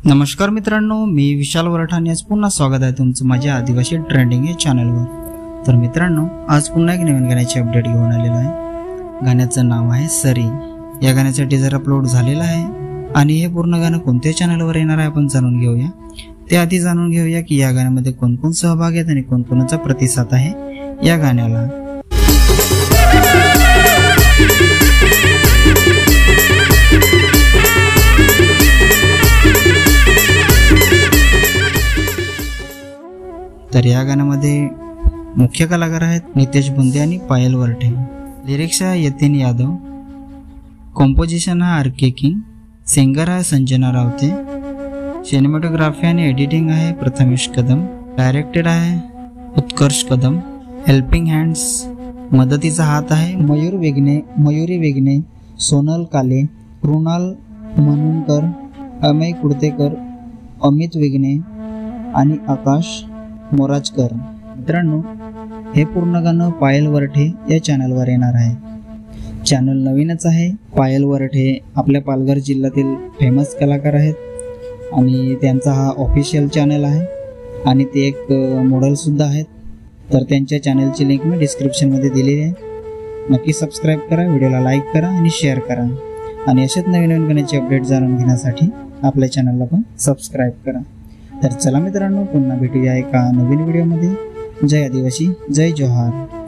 नमस्कार मित्रांनो, मी विशाल वरठाणे. आज पुन्हा स्वागत आहे तुमचं माझ्या आदिवासी ट्रेंडिंग या चॅनलवर. तर मित्रांनो, आज पुन्हा एक नवीन गाण्याची अपडेट घेऊन आलेलो आहे. गाण्याचं नाव आहे सरी. या गाण्याचा टीजर अपलोड झालेला आहे आणि हे पूर्ण गाणं कोणत्या चॅनलवर येणार आहे आपण जाणून घेऊया. त्याआधी जाणून घेऊया की या गाण्यामध्ये कोण कोण सहभागी आहेत आणि कोणकोणाचा प्रतिसाद आहे या गाण्याला. तर या गाण्यामध्ये मुख्य कलाकार आहेत नितेश बुंदे आणि पायल वरठे. लिरिक्स आहे यतीन यादव. कॉम्पोजिशन आहे आर.के. किंग. सिंगर आहे संजना रावते. सिनेमॅटोग्राफी आणि एडिटिंग आहे प्रथमेश कदम. डायरेक्टेड आहे उत्कर्ष कदम. हेल्पिंग हँड्स मदतीचा हात आहे मयुरी वेगणे, सोनल काले, कृणाल मनूनकर, अमय कुडतेकर, अमित वेगणे आणि आकाश मोराजकर. मित्रांनो, हे पूर्ण गाणं पायल वरठे या चॅनलवर येणार आहे. चॅनल नवीनच आहे. पायल वरठे आपल्या पालघर जिल्ह्यातील फेमस कलाकार आहेत आणि त्यांचा हा ऑफिशियल चॅनल आहे आणि ते एक मॉडेलसुद्धा आहेत. तर त्यांच्या चॅनलची लिंक मी डिस्क्रिप्शनमध्ये दिलेली आहे. नक्की सबस्क्राईब करा, व्हिडिओला लाईक करा आणि शेअर करा आणि असेच नवीन नवीन गाण्याचे अपडेट जाणून घेण्यासाठी आपल्या चॅनलला पण सबस्क्राईब करा. तर चला मित्रांनो, पुन्हा भेटूया एका नवीन व्हिडिओमध्ये. जय आदिवासी, जय जोहार.